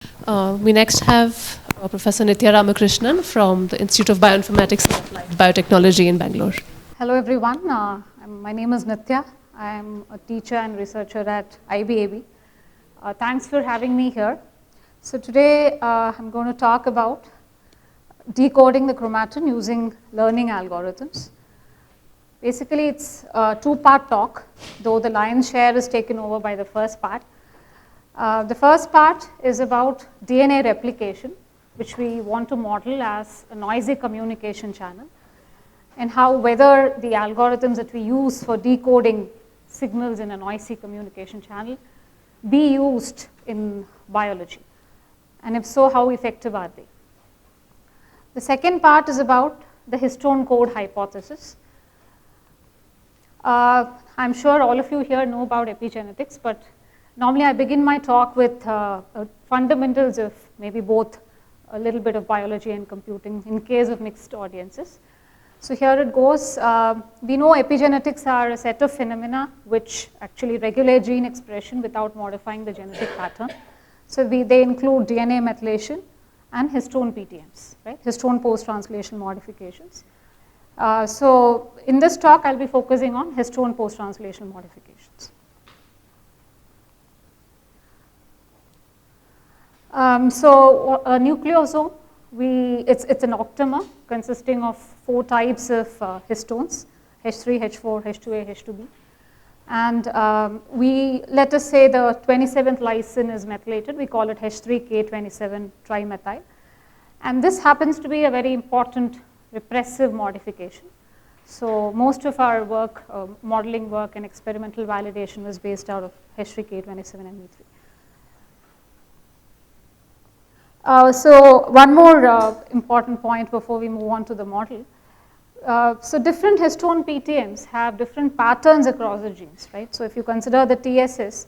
We next have Professor Nithya Ramakrishnan from the Institute of Bioinformatics and Applied Biotechnology in Bangalore. Hello everyone, my name is Nithya. I am a teacher and researcher at IBAB. Thanks for having me here. So today I'm going to talk about decoding the chromatin using learning algorithms. Basically it's a two-part talk, though the lion's share is taken over by the first part. The first part is about DNA replication, which we want to model as a noisy communication channel, and how whether the algorithms that we use for decoding signals in a noisy communication channel be used in biology, and if so, how effective are they. The second part is about the histone code hypothesis. I'm sure all of you here know about epigenetics, but normally I begin my talk with fundamentals of maybe both a little bit of biology and computing in case of mixed audiences. So here it goes. We know epigenetics are a set of phenomena which actually regulate gene expression without modifying the genetic pattern. So they include DNA methylation and histone PTMs, right? Histone post-translational modifications. So in this talk, I'll be focusing on histone post-translational modifications. So a nucleosome, it's an octamer consisting of 4 types of histones, H3, H4, H2A, H2B. And let us say the 27th lysine is methylated, we call it H3K27 trimethyl. And this happens to be a very important repressive modification. So most of our work, modeling work and experimental validation was based out of H3K27 and E3. So one more important point before we move on to the model. So different histone PTMs have different patterns across the genes, right? So if you consider the TSS,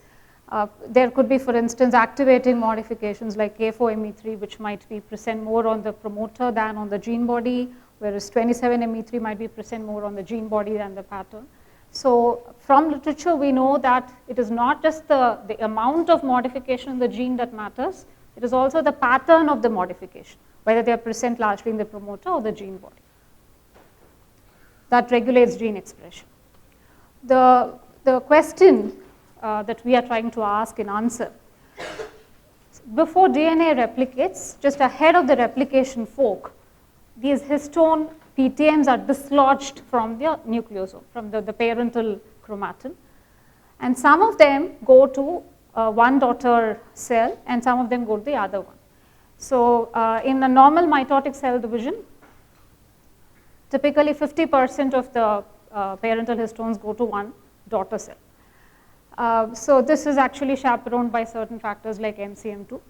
there could be, for instance, activating modifications like K4ME3, which might be present more on the promoter than on the gene body, whereas 27ME3 might be present more on the gene body than the pattern. So from literature, we know that it is not just the amount of modification in the gene that matters, it is also the pattern of the modification, whether they are present largely in the promoter or the gene body. That regulates gene expression. The question that we are trying to ask and answer, before DNA replicates, just ahead of the replication fork, these histone PTMs are dislodged from the nucleosome, from the parental chromatin, and some of them go to one daughter cell and some of them go to the other one. So in a normal mitotic cell division, typically 50% of the parental histones go to one daughter cell. So this is actually chaperoned by certain factors like MCM2.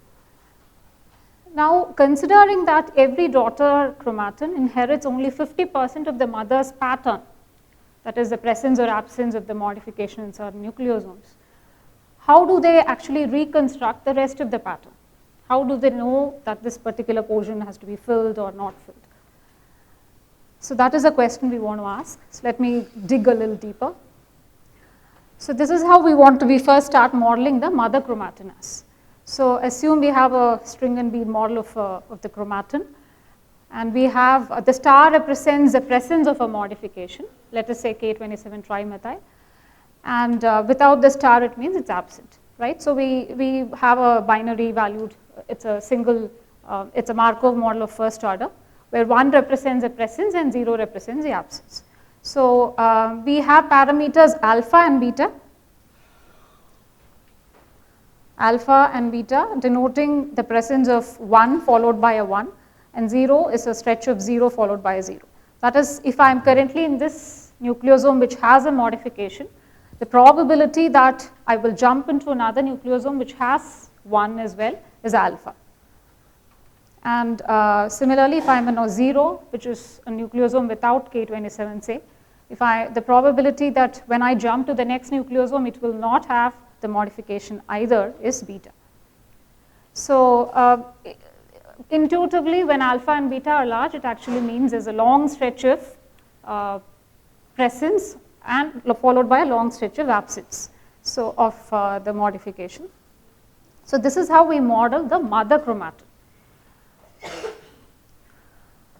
Now considering that every daughter chromatin inherits only 50% of the mother's pattern, that is the presence or absence of the modification in certain nucleosomes, how do they actually reconstruct the rest of the pattern? How do they know that this particular portion has to be filled or not filled? So that is a question we want to ask. So let me dig a little deeper. So this is how we first start modeling the mother chromatin as. So assume we have a string and bead model of the chromatin, and we have the star represents the presence of a modification, let us say K27 trimethyl. And without the star, it means it's absent, right? So we have a binary valued, it's a single, it's a Markov model of first order, where 1 represents the presence and 0 represents the absence. So we have parameters alpha and beta denoting the presence of 1 followed by a 1, and 0 is a stretch of 0 followed by a 0. That is, if I am currently in this nucleosome which has a modification, the probability that I will jump into another nucleosome which has 1 as well is alpha. And similarly, if I am in a 0, which is a nucleosome without K27, say, the probability that when I jump to the next nucleosome, it will not have the modification either is beta. So intuitively, when alpha and beta are large, it actually means there's a long stretch of presence and followed by a long stretch of absence, so of the modification. So this is how we model the mother chromatin.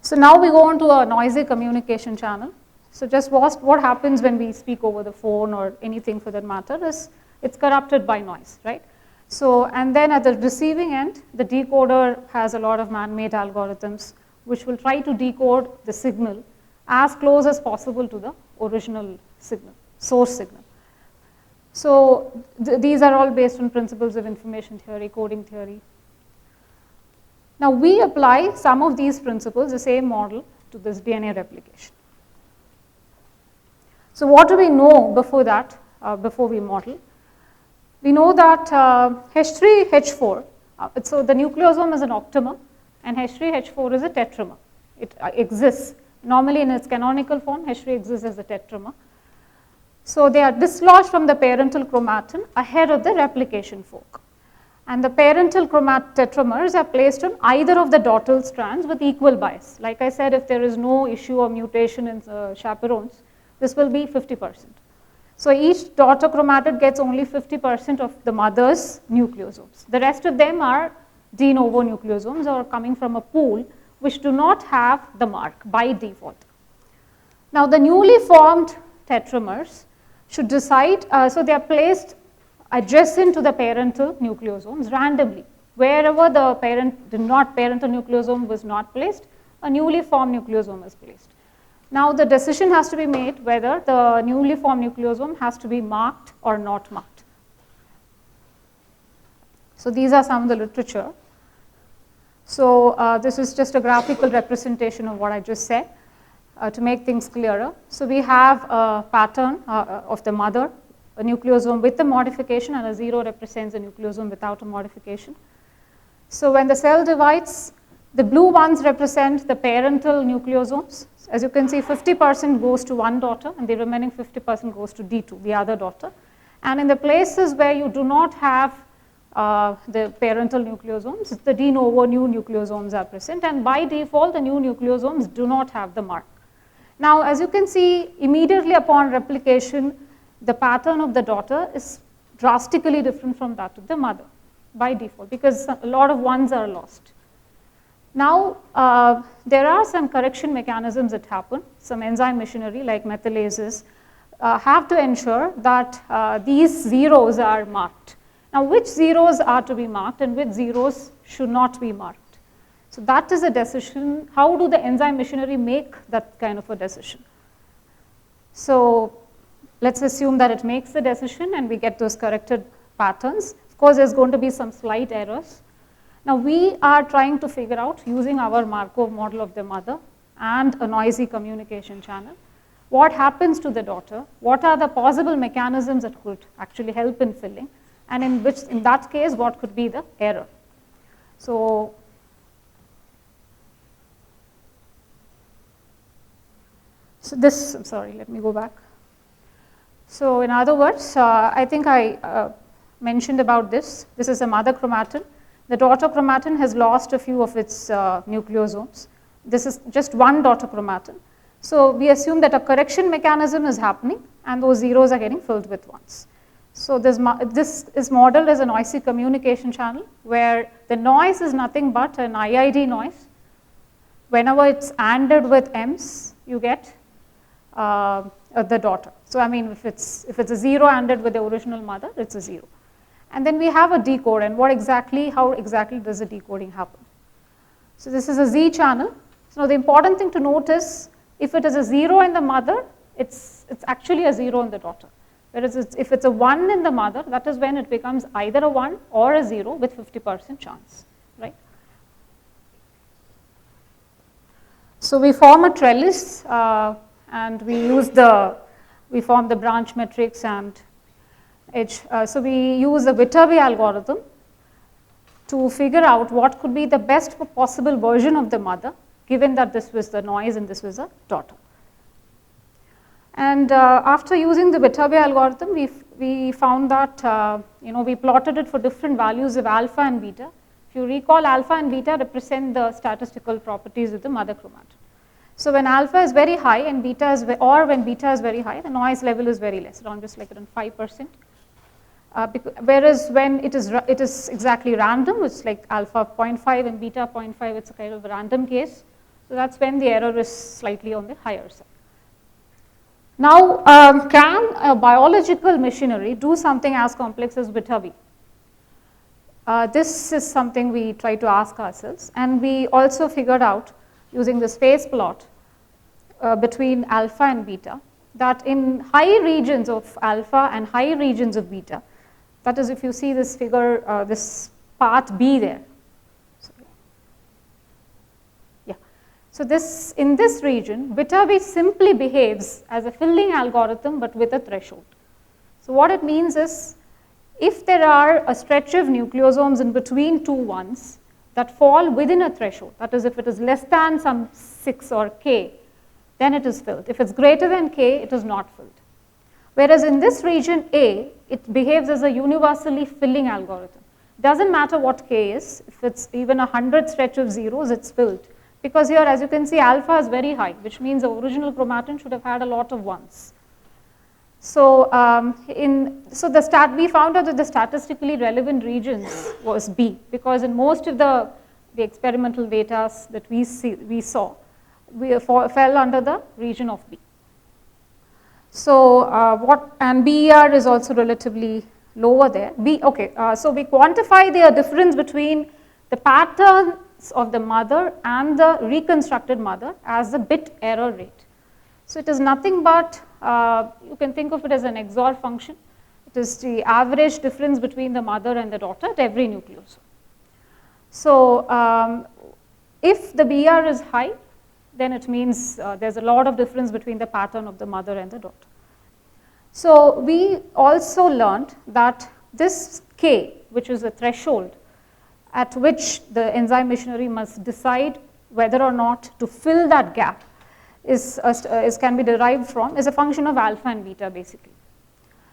So now we go on to a noisy communication channel. So just what happens when we speak over the phone or anything for that matter is it's corrupted by noise, right? So, and then at the receiving end, the decoder has a lot of man-made algorithms which will try to decode the signal as close as possible to the original signal, source signal. So these are all based on principles of information theory, coding theory. Now we apply some of these principles, the same model, to this DNA replication. So what do we know before that, before we model? We know that H3H4, so the nucleosome is an octamer and H3H4 is a tetramer. It exists. Normally in its canonical form, H3 exists as a tetramer. So they are dislodged from the parental chromatin ahead of the replication fork. And the parental tetramers are placed on either of the daughter strands with equal bias. Like I said, if there is no issue or mutation in chaperones, this will be 50%. So each daughter chromatid gets only 50% of the mother's nucleosomes. The rest of them are de novo nucleosomes or coming from a pool which do not have the mark by default. Now the newly formed tetramers should decide, so they are placed adjacent to the parental nucleosomes randomly. Wherever the parental nucleosome was not placed, a newly formed nucleosome is placed. Now the decision has to be made whether the newly formed nucleosome has to be marked or not marked. So these are some of the literature. So this is just a graphical representation of what I just said to make things clearer. So we have a pattern of the mother, a nucleosome with a modification, and a 0 represents a nucleosome without a modification. So when the cell divides, the blue ones represent the parental nucleosomes. As you can see, 50% goes to one daughter and the remaining 50% goes to D2, the other daughter. And in the places where you do not have the parental nucleosomes, the de novo new nucleosomes are present, and by default the new nucleosomes do not have the mark. Now as you can see, immediately upon replication, the pattern of the daughter is drastically different from that of the mother by default because a lot of ones are lost. Now, there are some correction mechanisms that happen. Some enzyme machinery like methylases have to ensure that these zeros are marked. Now, which zeros are to be marked and which zeros should not be marked? So that is a decision. How do the enzyme machinery make that kind of a decision? So let's assume that it makes the decision and we get those corrected patterns. Of course, there's going to be some slight errors. Now we are trying to figure out, using our Markov model of the mother and a noisy communication channel, what happens to the daughter, what are the possible mechanisms that could actually help in filling, and in that case, what could be the error. So this, I'm sorry, let me go back. So in other words, I think I mentioned about this. This is a mother chromatin. The daughter chromatin has lost a few of its nucleosomes. This is just one daughter chromatin. So we assume that a correction mechanism is happening and those zeros are getting filled with ones. So this is modeled as a noisy communication channel where the noise is nothing but an IID noise. Whenever it's ANDed with M's, you get the daughter. So I mean, if it's a 0 ANDed with the original mother, it's a 0. And then we have a decode, and how exactly does the decoding happen? So this is a Z channel. So the important thing to note is, if it is a 0 in the mother, it's actually a 0 in the daughter. Whereas if it's a 1 in the mother, that is when it becomes either a 1 or a 0 with 50% chance, right? So we form a trellis, and we form the branch matrix and so we use the Viterbi algorithm to figure out what could be the best possible version of the mother, given that this was the noise and this was a daughter. And after using the Viterbi algorithm, we found that we plotted it for different values of alpha and beta. If you recall, alpha and beta represent the statistical properties of the mother chromatin. So when alpha is very high and when beta is very high, the noise level is very less, around just like around 5%. Whereas when it is exactly random, it's like alpha 0.5 and beta 0.5, it's a kind of a random case. So that's when the error is slightly on the higher side. Now, can a biological machinery do something as complex as beta B? This is something we try to ask ourselves, and we also figured out using this phase plot between alpha and beta that in high regions of alpha and high regions of beta, that is, if you see this figure, this part B there. Yeah. So this, in this region, beta B simply behaves as a filling algorithm, but with a threshold. So what it means is, if there are a stretch of nucleosomes in between two ones that fall within a threshold, that is, if it is less than some 6 or k, then it is filled. If it's greater than k, it is not filled. Whereas in this region A, it behaves as a universally filling algorithm. Doesn't matter what k is, if it's even 100 stretch of zeros, it's filled. Because here, as you can see, alpha is very high, which means the original chromatin should have had a lot of ones. So, we found out that the statistically relevant regions was B, because in most of the experimental data that we saw, we fell under the region of B. So, and BER is also relatively lower there. So we quantify the difference between the patterns of the mother and the reconstructed mother as the bit error rate. So it is nothing but, you can think of it as an XOR function. It is the average difference between the mother and the daughter at every nucleosome. So if the BR is high, then it means there's a lot of difference between the pattern of the mother and the daughter. So we also learned that this K, which is a threshold at which the enzyme machinery must decide whether or not to fill that gap, can be derived from, is a function of alpha and beta basically.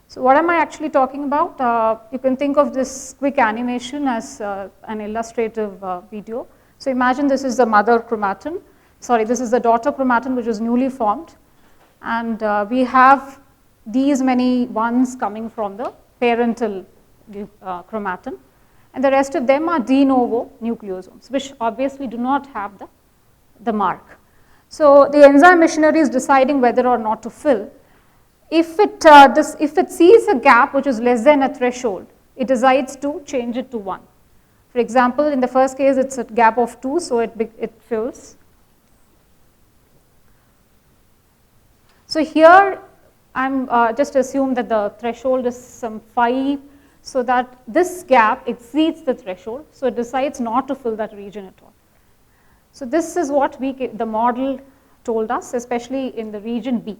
So what am I actually talking about? You can think of this quick animation as an illustrative video. So imagine this is the mother chromatin. Sorry, this is the daughter chromatin which is newly formed, and we have these many ones coming from the parental chromatin, and the rest of them are de novo nucleosomes, which obviously do not have the mark. So the enzyme machinery is deciding whether or not to fill. If it sees a gap which is less than a threshold, it decides to change it to 1. For example, in the first case, it's a gap of 2, so it fills. So here, I'm just assume that the threshold is some 5, so that this gap exceeds the threshold, so it decides not to fill that region at all. So this is what the model told us, especially in the region B.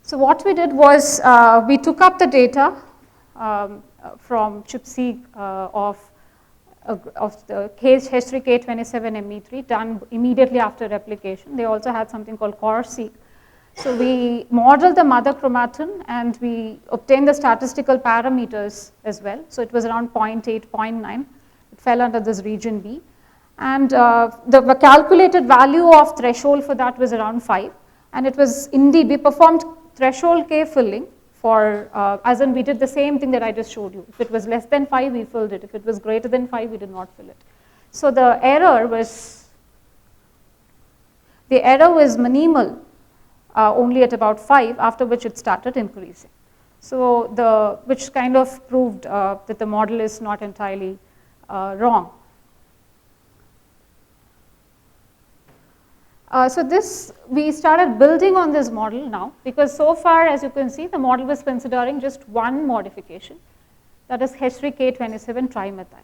So what we did was we took up the data from ChIP-seq of the H3K27ME3 done immediately after replication. They also had something called core-seq. So we modeled the mother chromatin and we obtained the statistical parameters as well. So it was around 0.8, 0.9. It fell under this region B. And the calculated value of threshold for that was around 5. And it was indeed, we performed threshold K filling for, as in we did the same thing that I just showed you. If it was less than 5, we filled it. If it was greater than 5, we did not fill it. So the error was minimal, only at about 5, after which it started increasing. So which kind of proved that the model is not entirely wrong. So we started building on this model now, because so far, as you can see, the model was considering just one modification, that is H3K27 trimethyl.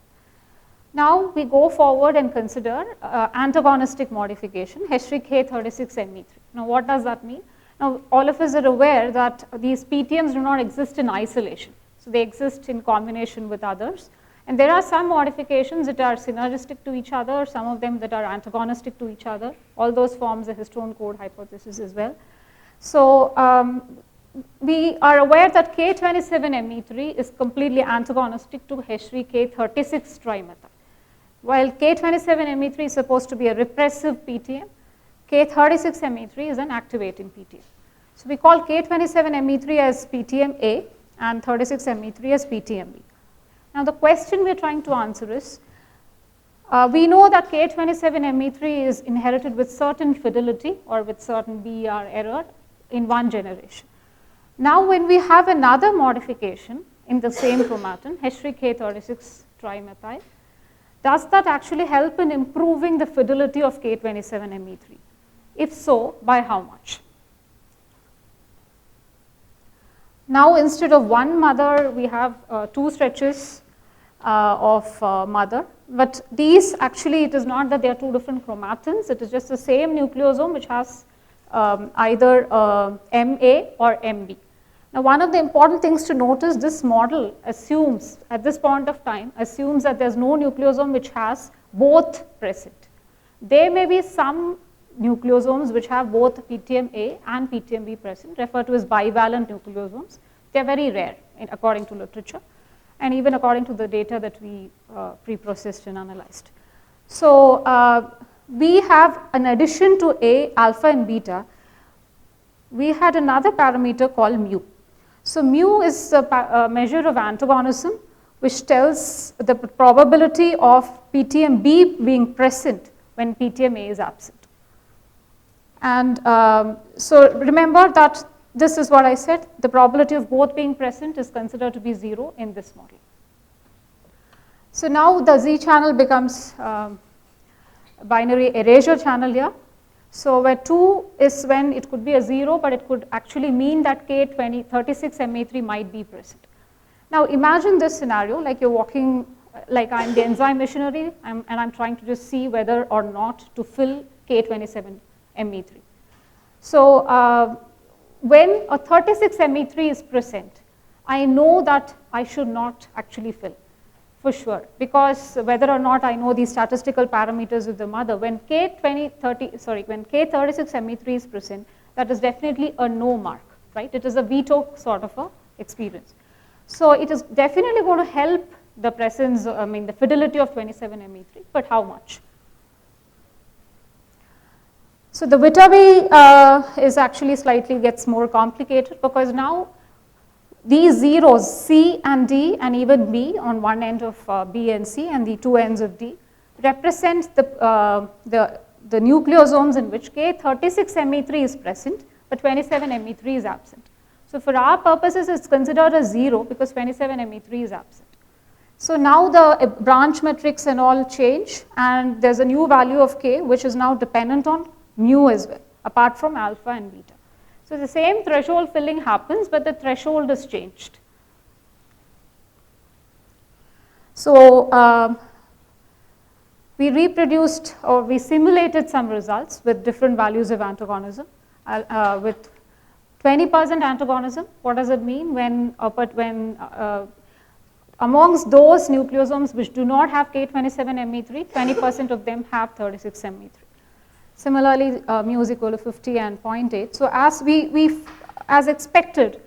Now we go forward and consider antagonistic modification, H3K36ME3. Now what does that mean? Now all of us are aware that these PTMs do not exist in isolation. So they exist in combination with others. And there are some modifications that are synergistic to each other, some of them that are antagonistic to each other. All those forms a histone code hypothesis as well. So we are aware that K27ME3 is completely antagonistic to H3K36 trimethyl. While K27ME3 is supposed to be a repressive PTM, K36ME3 is an activating PTM. So we call K27ME3 as PTM-A and 36ME3 as PTM-B. Now the question we're trying to answer is, we know that K27ME3 is inherited with certain fidelity or with certain BER error in one generation. Now when we have another modification in the same chromatin, H3K36 trimethyl, does that actually help in improving the fidelity of K27ME3? If so, by how much? Now instead of one mother, we have two stretches of mother. But these actually, it is not that they are two different chromatins, it is just the same nucleosome which has either MA or MB. Now one of the important things to notice, this model assumes, at this point of time, assumes that there is no nucleosome which has both present. There may be some nucleosomes which have both PTM-A and PTM-B present, referred to as bivalent nucleosomes. They are very rare according to literature, and even according to the data that we pre-processed and analyzed. So we have, in addition to A, alpha and beta, we had another parameter called mu. So mu is a measure of antagonism which tells the probability of PTM-B being present when PTM-A is absent. And so remember that this is what I said, the probability of both being present is considered to be 0 in this model. So now the Z channel becomes binary erasure channel here. So where 2 is when it could be a 0, but it could actually mean that K36MA3 might be present. Now imagine this scenario, like you're walking, like I'm the enzyme machinery, and I'm trying to just see whether or not to fill K27ME3. So when a 36ME3 is present, I know that I should not actually fill, for sure, because whether or not I know these statistical parameters of the mother, when K36ME3 is present, that is definitely a no mark, right? It is a veto sort of a experience. So it is definitely going to help the presence, the fidelity of 27ME3, but how much? So the Vitabi is actually slightly gets more complicated, because now these zeros, C and D and even B on one end of B and C and the two ends of D, represent the nucleosomes in which K36ME3 is present, but 27ME3 is absent. So for our purposes, it's considered as 0 because 27ME3 is absent. So now the branch metrics and all change, and there's a new value of K which is now dependent on mu as well, apart from alpha and beta. So the same threshold filling happens, but the threshold is changed. So we reproduced, or we simulated some results with different values of antagonism. With 20% antagonism, what does it mean? When amongst those nucleosomes which do not have K27ME3, 20% of them have 36ME3. Similarly, mu is equal to 50 and 0.8. So as expected,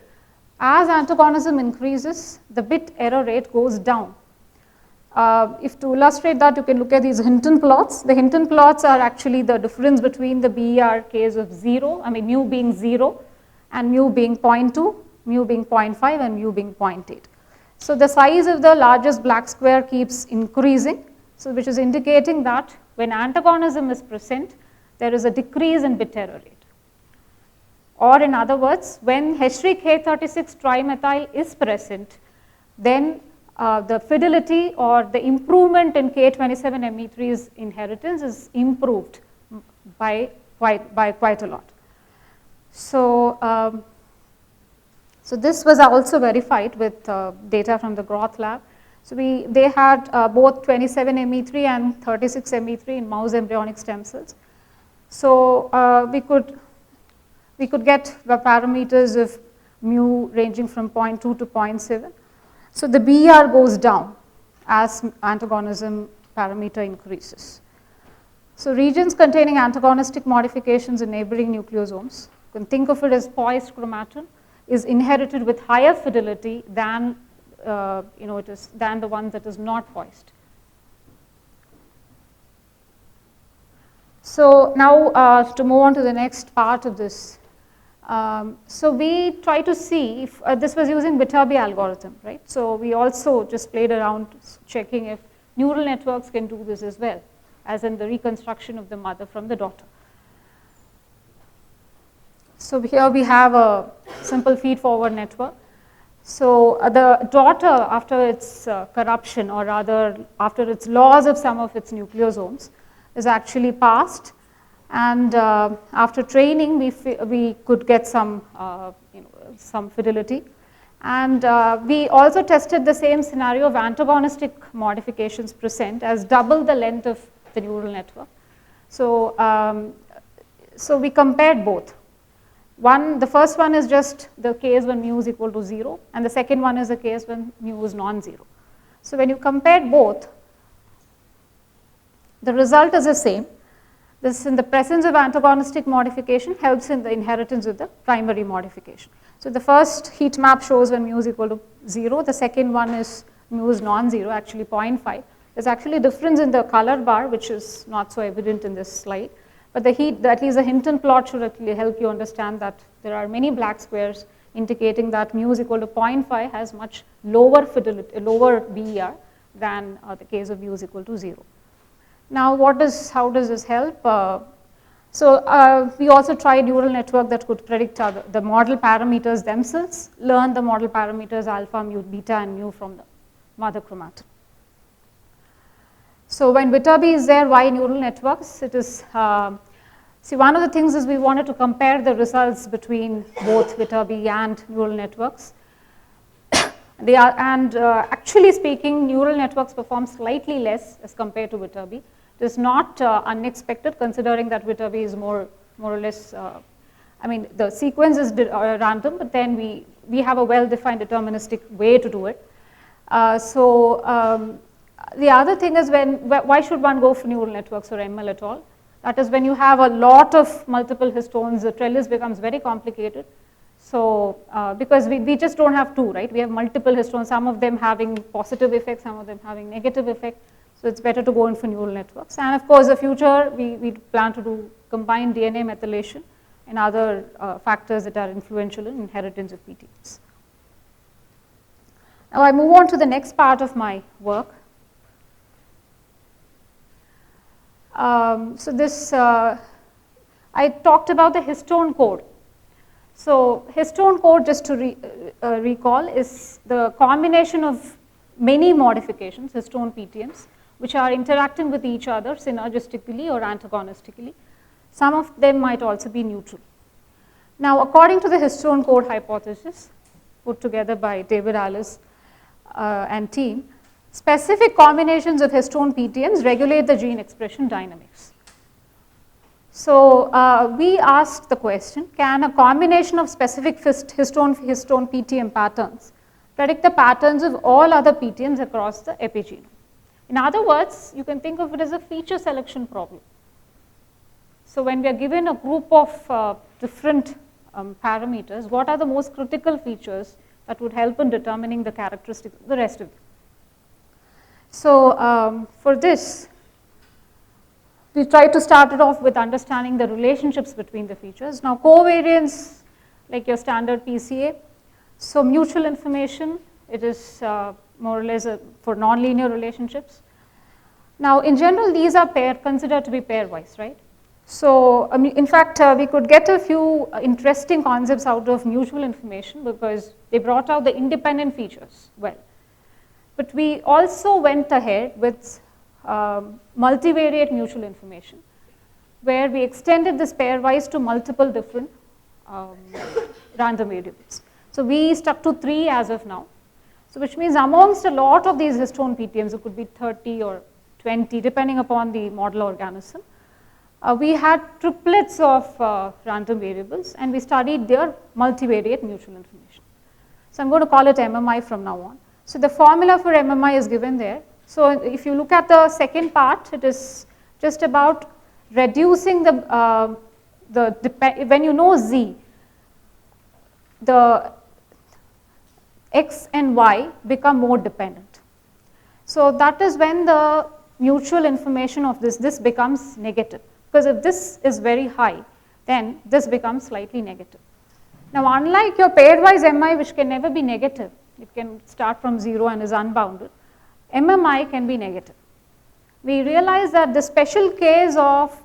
as antagonism increases, the bit error rate goes down. If to illustrate that, you can look at these Hinton plots. The Hinton plots are actually the difference between the BERKs of 0, mu being 0 and mu being 0.2, mu being 0.5 and mu being 0.8. So the size of the largest black square keeps increasing, so which is indicating that when antagonism is present, there is a decrease in bit error rate. Or in other words, when H3K36 trimethyl is present, then the fidelity or the improvement in K27ME3's inheritance is improved by quite a lot. So, so this was also verified with data from the Groth lab. So they had both 27ME3 and 36ME3 in mouse embryonic stem cells. So we could get the parameters of mu ranging from 0.2 to 0.7. So the BER goes down as antagonism parameter increases. So regions containing antagonistic modifications in neighboring nucleosomes, you can think of it as poised chromatin, is inherited with higher fidelity than than the one that is not poised. So now to move on to the next part of this So we try to see if this was using Viterbi algorithm, right? So we also just played around checking if neural networks can do this as well, as in the reconstruction of the mother from the daughter. So here we have a simple feed-forward network. So the daughter, after its corruption, or rather after its loss of some of its nucleosomes, is actually passed, and after training we could get some some fidelity. And we also tested the same scenario of antagonistic modifications present as double the length of the neural network. So, so we compared both. The first one is just the case when mu is equal to 0, and the second one is the case when mu is non-zero. So when you compare both, the result is the same. This, in the presence of antagonistic modification, helps in the inheritance of the primary modification. So the first heat map shows when mu is equal to 0. The second one is mu is non-zero, actually 0.5. There's actually a difference in the color bar, which is not so evident in this slide. But the heat, at least the Hinton plot should actually help you understand that there are many black squares indicating that mu is equal to 0.5 has much lower fidelity, lower BER than the case of mu is equal to 0. Now, how does this help? We also tried neural network that could predict the model parameters themselves, learn the model parameters alpha, mu, beta, and mu from the mother chromatin. So when Viterbi is there, why neural networks? It is, see, one of the things is we wanted to compare the results between both Viterbi and neural networks. They are, and actually speaking, neural networks perform slightly less as compared to Viterbi. It is not unexpected, considering that Viterbi is more or less, I mean, the sequence is random, but then we have a well-defined deterministic way to do it. The other thing is why should one go for neural networks or ML at all? That is, when you have a lot of multiple histones, the trellis becomes very complicated. So, because we just don't have two, right? We have multiple histones, some of them having positive effects, some of them having negative effect. So it's better to go in for neural networks. And of course, the future, we plan to do combined DNA methylation and other factors that are influential in inheritance of PTMs. Now I move on to the next part of my work. So this, I talked about the histone code. So histone code, just to recall, is the combination of many modifications, histone PTMs, which are interacting with each other synergistically or antagonistically. Some of them might also be neutral. Now, according to the histone code hypothesis put together by David Alice and team, specific combinations of histone PTMs regulate the gene expression dynamics. So we asked the question, can a combination of specific histone PTM patterns predict the patterns of all other PTMs across the epigenome? In other words, you can think of it as a feature selection problem. So when we are given a group of different parameters, what are the most critical features that would help in determining the characteristics of the rest of them? So for this, we try to start it off with understanding the relationships between the features. Now covariance, like your standard PCA. So mutual information, it is more or less for nonlinear relationships. Now in general, these are considered to be pairwise, right? So in fact, we could get a few interesting concepts out of mutual information because they brought out the independent features well. But we also went ahead with multivariate mutual information, where we extended this pairwise to multiple different random variables. So we stuck to 3 as of now. So which means amongst a lot of these histone PTMs, it could be 30 or 20, depending upon the model organism. We had triplets of random variables, and we studied their multivariate mutual information. So I'm going to call it MMI from now on. So the formula for MMI is given there. So if you look at the second part, it is just about reducing when you know Z, the X and Y become more dependent. So that is when the mutual information of this becomes negative. Because if this is very high, then this becomes slightly negative. Now, unlike your pairwise MI, which can never be negative, it can start from 0 and is unbounded, MMI can be negative. We realize that the special case of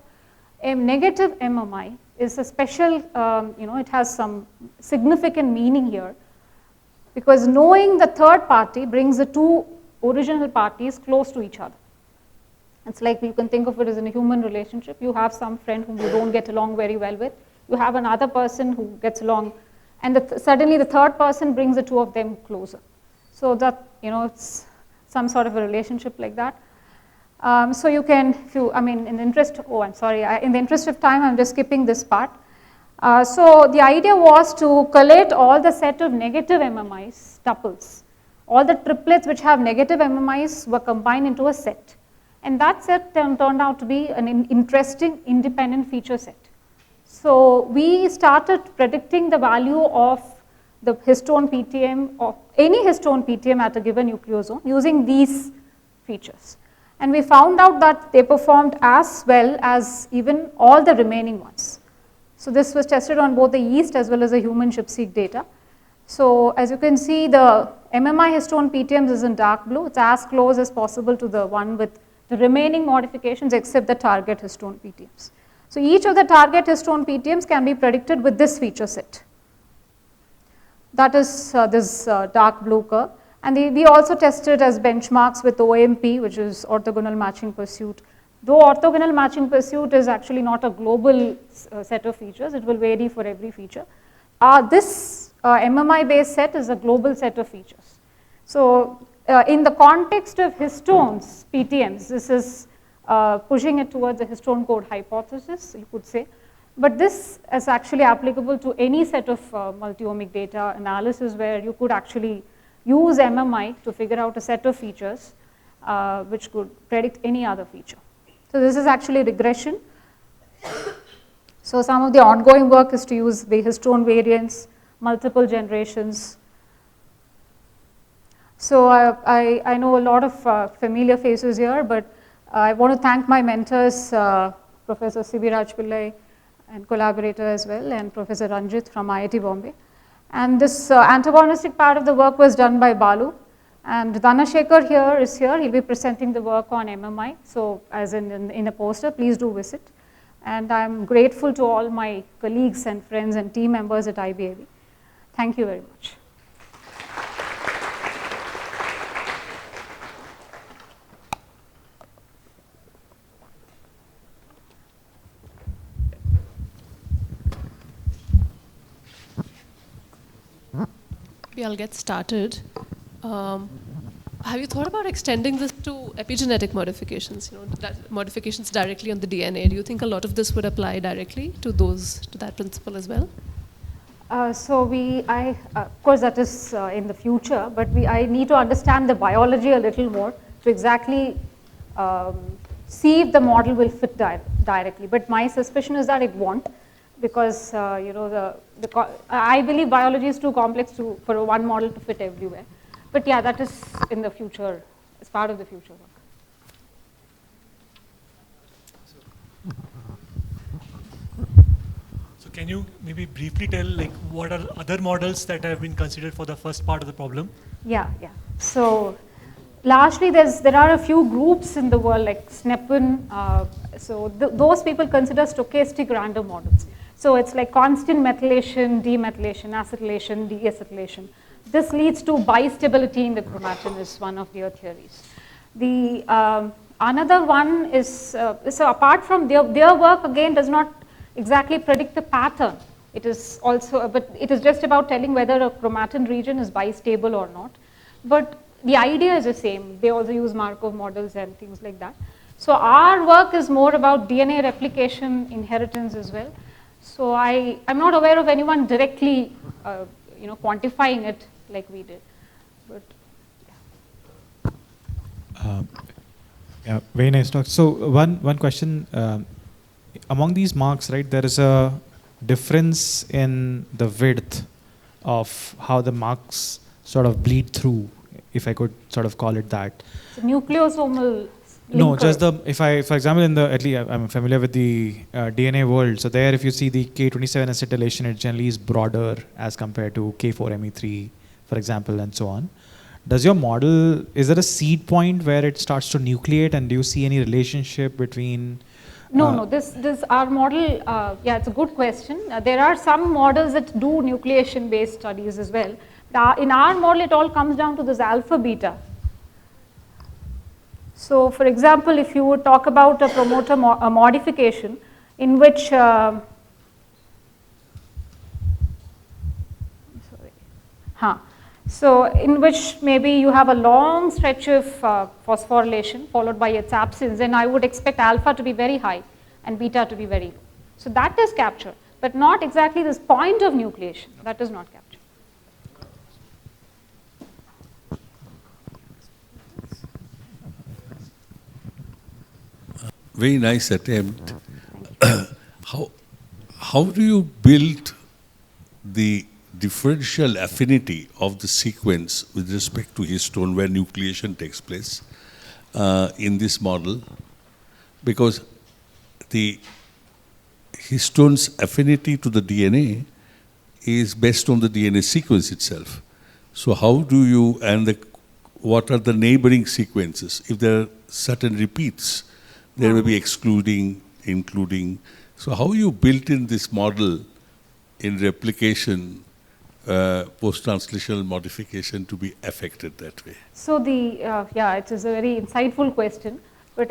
a negative MMI is a special, it has some significant meaning here, because knowing the third party brings the two original parties close to each other. It's like you can think of it as in a human relationship. You have some friend whom you don't get along very well with. You have another person who gets along, and suddenly the third person brings the two of them closer. So that, it's some sort of a relationship like that. So you can, in the interest of time, I'm just skipping this part. So the idea was to collate all the set of negative MMIs, tuples. All the triplets which have negative MMIs were combined into a set. And that set turned out to be an interesting independent feature set. So we started predicting the value of the histone PTM, or any histone PTM at a given nucleosome using these features. And we found out that they performed as well as even all the remaining ones. So this was tested on both the yeast as well as the human ChIP-seq data. So as you can see, the MMI histone PTMs is in dark blue. It's as close as possible to the one with the remaining modifications except the target histone PTMs. So each of the target histone PTMs can be predicted with this feature set. That is this dark blue curve. And we also tested as benchmarks with OMP, which is orthogonal matching pursuit. Though orthogonal matching pursuit is actually not a global set of features, it will vary for every feature. This MMI based set is a global set of features. So in the context of histones, PTMs, this is pushing it towards the histone code hypothesis, you could say. But this is actually applicable to any set of multi-omic data analysis where you could actually use MMI to figure out a set of features which could predict any other feature. So this is actually regression. So some of the ongoing work is to use the histone variants, multiple generations. So I know a lot of familiar faces here, but I want to thank my mentors, Professor C.B. Raj Pillai and collaborator as well, and Professor Ranjit from IIT Bombay. And this antagonistic part of the work was done by Balu. And Dhanashekhar here is here. He'll be presenting the work on MMI. So as in a poster, please do visit. And I'm grateful to all my colleagues and friends and team members at IBAB. Thank you very much. I'll get started. Have you thought about extending this to epigenetic modifications, modifications directly on the DNA? Do you think a lot of this would apply directly to that principle as well? Of course that is in the future, but I need to understand the biology a little more to exactly see if the model will fit directly. But my suspicion is that it won't, because I believe biology is too complex for one model to fit everywhere. But yeah, that is in the future, as part of the future work. So can you maybe briefly tell what are other models that have been considered for the first part of the problem? Yeah. So largely there are a few groups in the world like SNEPin. Those people consider stochastic random models. So it's like constant methylation, demethylation, acetylation, deacetylation. This leads to bistability in the chromatin is one of their theories. The another one is, so apart from their work again does not exactly predict the pattern. It is also, but it is just about telling whether a chromatin region is bistable or not. But the idea is the same. They also use Markov models and things like that. So our work is more about DNA replication, inheritance as well. So I'm not aware of anyone directly, quantifying it like we did. But yeah, very nice talk. So one question, among these marks, right? There is a difference in the width of how the marks sort of bleed through, if I could sort of call it that. So nucleosomal No, linker. just the, if I, for example, in the, at least I'm familiar with the DNA world. So there, if you see the K27 acetylation, it generally is broader as compared to K4ME3, for example, and so on. Does your model, is there a seed point where it starts to nucleate, and do you see any relationship between? No, our model, yeah, it's a good question. There are some models that do nucleation based studies as well. In our model, it all comes down to this alpha beta. So, for example, if you would talk about a promoter modification in which, so in which maybe you have a long stretch of phosphorylation followed by its absence, then I would expect alpha to be very high and beta to be very low. So that is captured, but not exactly this point of nucleation. That is not captured. Very nice attempt. How do you build the differential affinity of the sequence with respect to histone where nucleation takes place in this model? Because the histone's affinity to the DNA is based on the DNA sequence itself. So how do you, and what are the neighboring sequences? If there are certain repeats, there may be excluding, including. So how you built in this model in replication, post-translational modification to be affected that way? So yeah, it is a very insightful question, but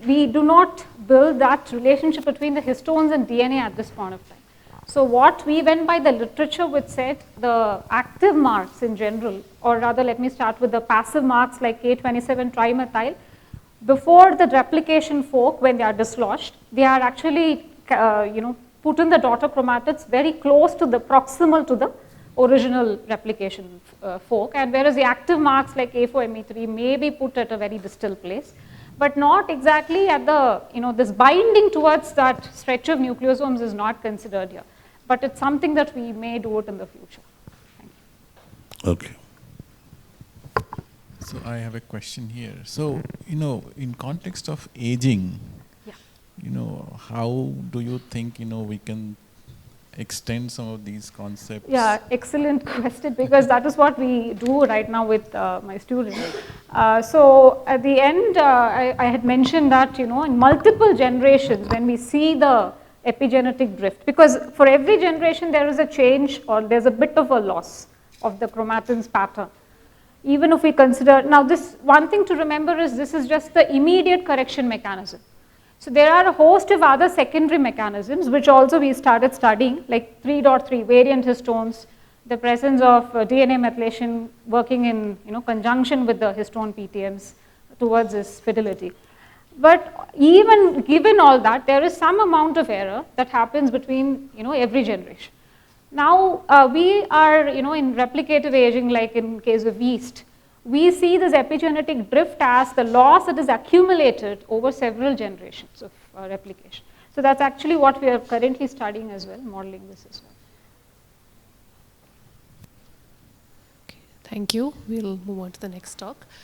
we do not build that relationship between the histones and DNA at this point of time. So what we went by the literature which said the active marks in general, or rather let me start with the passive marks like K27 trimethyl. Before the replication fork, when they are dislodged, they are actually put in the daughter chromatids very close to the proximal to the original replication fork, and whereas the active marks like A4ME3 may be put at a very distal place, but not exactly at the, this binding towards that stretch of nucleosomes is not considered here, but it's something that we may do it in the future. Thank you. Okay. So I have a question here. So, in context of aging, how do you think, we can extend some of these concepts? Yeah, excellent question, because that is what we do right now with my students. So at the end, I had mentioned that, in multiple generations, when we see the epigenetic drift, because for every generation there is a change or there's a bit of a loss of the chromatin's pattern. Even if we consider, now this one thing to remember is this is just the immediate correction mechanism. So there are a host of other secondary mechanisms which also we started studying, like 3.3 variant histones, the presence of DNA methylation working in conjunction with the histone PTMs towards this fidelity. But even given all that, there is some amount of error that happens between every generation. Now we are in replicative aging, like in case of yeast, we see this epigenetic drift as the loss that is accumulated over several generations of replication. So that's actually what we are currently studying as well, modeling this as well. Okay, thank you. We'll move on to the next talk.